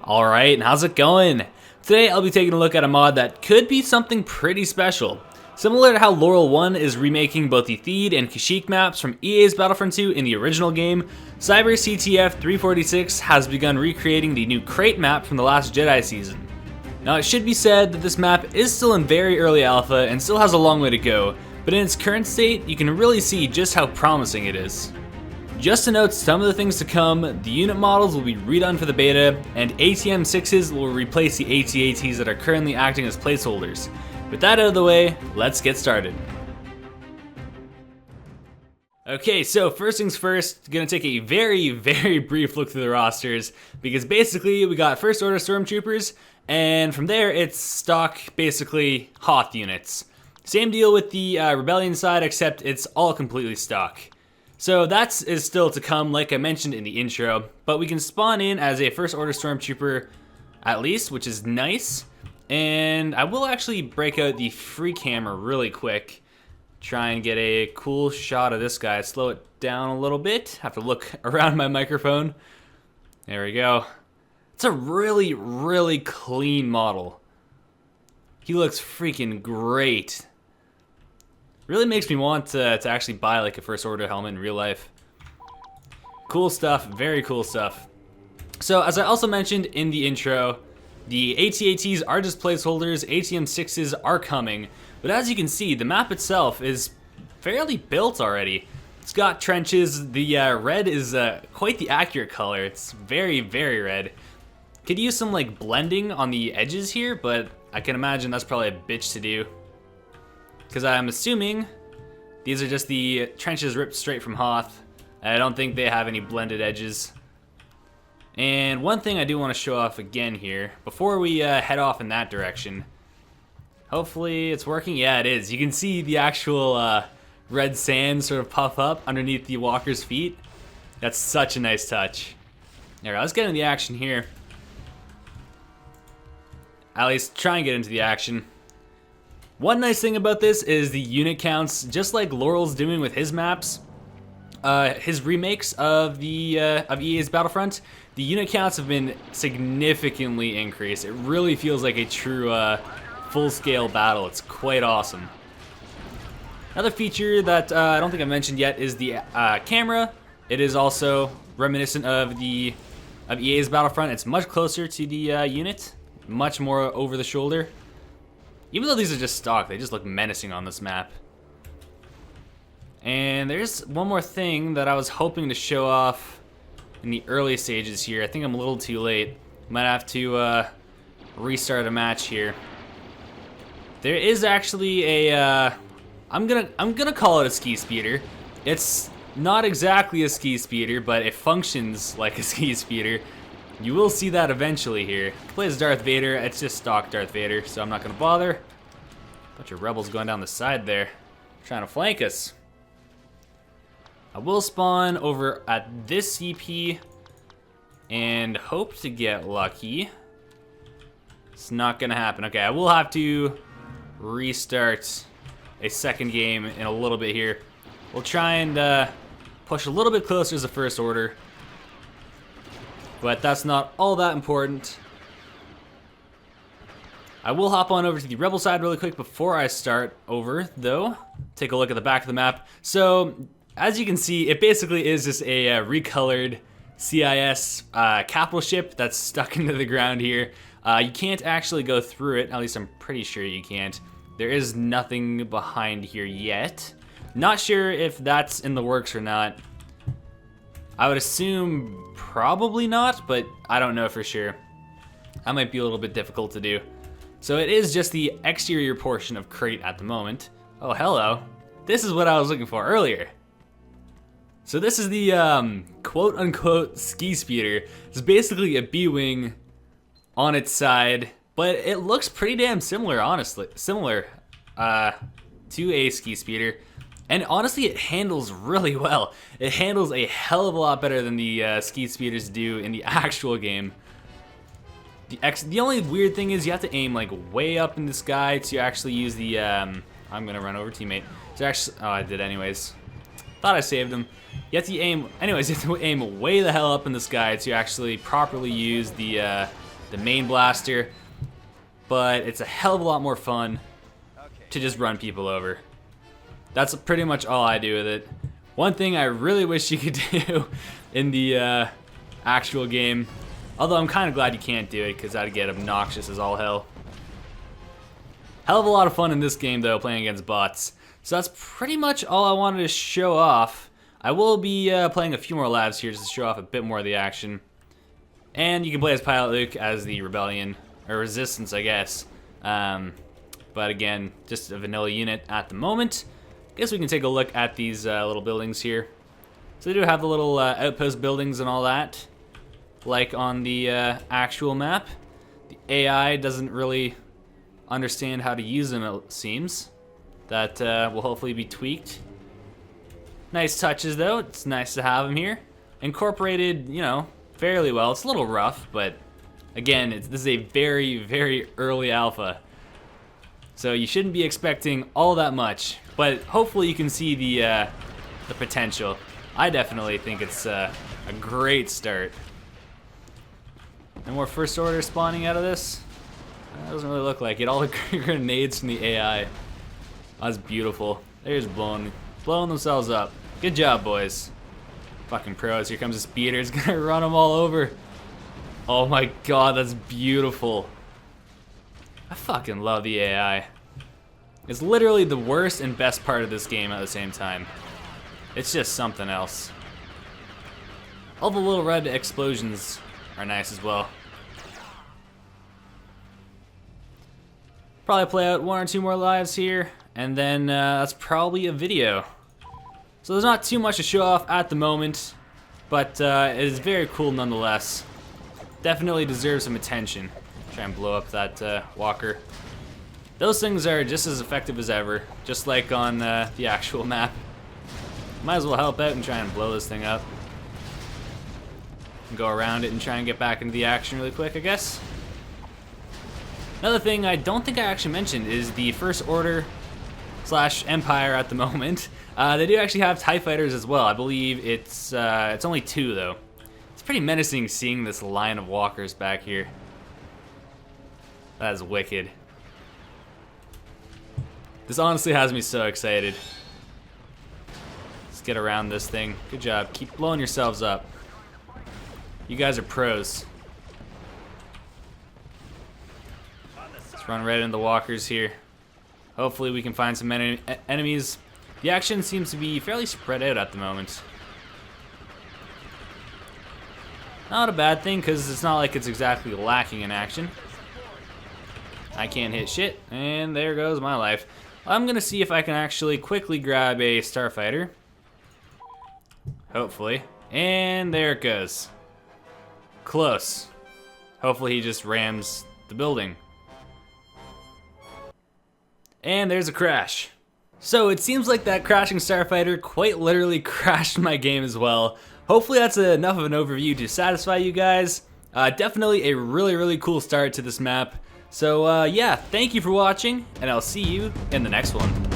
Alright, and how's it going? Today I'll be taking a look at a mod that could be something pretty special. Similar to how Laurel 1 is remaking both the Theed and Kashyyyk maps from EA's Battlefront 2 in the original game, Cyber CTF 346 has begun recreating the new Crait map from the Last Jedi season. Now it should be said that this map is still in very early alpha and still has a long way to go, but in its current state you can really see just how promising it is. Just to note some of the things to come, the unit models will be redone for the beta, and ATM 6s will replace the AT-ATs that are currently acting as placeholders. With that out of the way, let's get started. Okay, so first things first, gonna take a very brief look through the rosters, because basically we got First Order Stormtroopers, and from there it's stock, basically, Hoth units. Same deal with the Rebellion side, except it's all completely stock. So that is still to come, like I mentioned in the intro, but we can spawn in as a First Order Stormtrooper at least, which is nice. And I will actually break out the free camera really quick, try and get a cool shot of this guy. Slow it down a little bit, have to look around my microphone. There we go. It's a really clean model. He looks freaking great. Really makes me want to actually buy like a First Order helmet in real life. Cool stuff, very cool stuff. So as I also mentioned in the intro, the AT-ATs are just placeholders, ATM 6s are coming, but as you can see, the map itself is fairly built already. It's got trenches, the red is quite the accurate color, it's very red. Could use some like blending on the edges here, but I can imagine that's probably a bitch to do. Because I'm assuming these are just the trenches ripped straight from Hoth. I don't think they have any blended edges. And one thing I do want to show off again here, before we head off in that direction. Hopefully it's working. Yeah, it is. You can see the actual red sand sort of puff up underneath the walker's feet. That's such a nice touch. Alright, let's get into the action here. At least try and get into the action. One nice thing about this is the unit counts, just like Laurel's doing with his maps. His remakes of EA's Battlefront, the unit counts have been significantly increased. It really feels like a true full-scale battle. It's quite awesome. Another feature that I don't think I mentioned yet is the camera. It is also reminiscent of EA's Battlefront. It's much closer to the unit, much more over the shoulder. Even though these are just stock, they just look menacing on this map. And there's one more thing that I was hoping to show off in the early stages here. I think I'm a little too late. Might have to restart a match here. There is actually a I'm gonna call it a ski speeder. It's not exactly a ski speeder, but it functions like a ski speeder. You will see that eventually here. It plays Darth Vader. It's just stock Darth Vader, so I'm not gonna bother. Bunch of rebels going down the side there, trying to flank us. I will spawn over at this CP and hope to get lucky. It's not gonna happen. Okay, I will have to restart a second game in a little bit here. We'll try and push a little bit closer as a First Order. But that's not all that important. I will hop on over to the Rebel side really quick before I start over, though. Take a look at the back of the map. So, as you can see, it basically is just a recolored CIS capital ship that's stuck into the ground here. You can't actually go through it, at least I'm pretty sure you can't. There is nothing behind here yet. Not sure if that's in the works or not. I would assume probably not, but I don't know for sure. That might be a little bit difficult to do. So it is just the exterior portion of Crait at the moment. Oh, hello. This is what I was looking for earlier. So this is the quote-unquote ski speeder. It's basically a B-wing on its side, but it looks pretty damn similar, honestly. Similar to a ski speeder. And honestly, it handles really well. It handles a hell of a lot better than the ski speeders do in the actual game. The only weird thing is you have to aim like way up in the sky to actually use the, I'm gonna run over teammate. To actually, oh, I did anyways. Thought I saved him. You have to aim, anyways, you have to aim way the hell up in the sky to actually properly use the the main blaster, but it's a hell of a lot more fun to just run people over. That's pretty much all I do with it. One thing I really wish you could do in the actual game, although I'm kind of glad you can't do it because that'd get obnoxious as all hell. Hell of a lot of fun in this game though, playing against bots. So that's pretty much all I wanted to show off. I will be playing a few more labs here just to show off a bit more of the action. And you can play as Pilot Luke as the Rebellion, or Resistance I guess. But again, just a vanilla unit at the moment. Guess we can take a look at these little buildings here. So they do have the little outpost buildings and all that, like on the actual map. The AI doesn't really understand how to use them, it seems. That will hopefully be tweaked. Nice touches though, it's nice to have them here. Incorporated, you know, fairly well. It's a little rough, but again, this is a very, very early alpha. So you shouldn't be expecting all that much, but hopefully you can see the potential. I definitely think it's a great start. No more first order spawning out of this? That doesn't really look like it. All the grenades from the AI. That's beautiful. They're just blowing themselves up. Good job, boys. Fucking pros. Here comes the speeder. It's gonna run them all over. Oh my god, that's beautiful. I fucking love the AI. It's literally the worst and best part of this game at the same time. It's just something else. All the little red explosions are nice as well. Probably play out 1 or 2 more lives here, and then that's probably a video. So there's not too much to show off at the moment, but it is very cool nonetheless. Definitely deserves some attention. Try and blow up that walker. Those things are just as effective as ever, just like on the actual map. Might as well help out and try and blow this thing up. And go around it and try and get back into the action really quick, I guess. Another thing I don't think I actually mentioned is the First Order / Empire at the moment. They do actually have TIE fighters as well. I believe it's only 2 though. It's pretty menacing seeing this line of walkers back here. That is wicked. This honestly has me so excited. Let's get around this thing. Good job. Keep blowing yourselves up. You guys are pros. Let's run right into the walkers here. Hopefully we can find some enemies. The action seems to be fairly spread out at the moment. Not a bad thing, because it's not like it's exactly lacking in action. I can't hit shit, and there goes my life. I'm gonna see if I can actually quickly grab a starfighter. Hopefully. And there it goes. Close. Hopefully he just rams the building. And there's a crash. So it seems like that crashing starfighter quite literally crashed my game as well. Hopefully that's enough of an overview to satisfy you guys. Definitely a really, really cool start to this map. So yeah, thank you for watching, and I'll see you in the next one.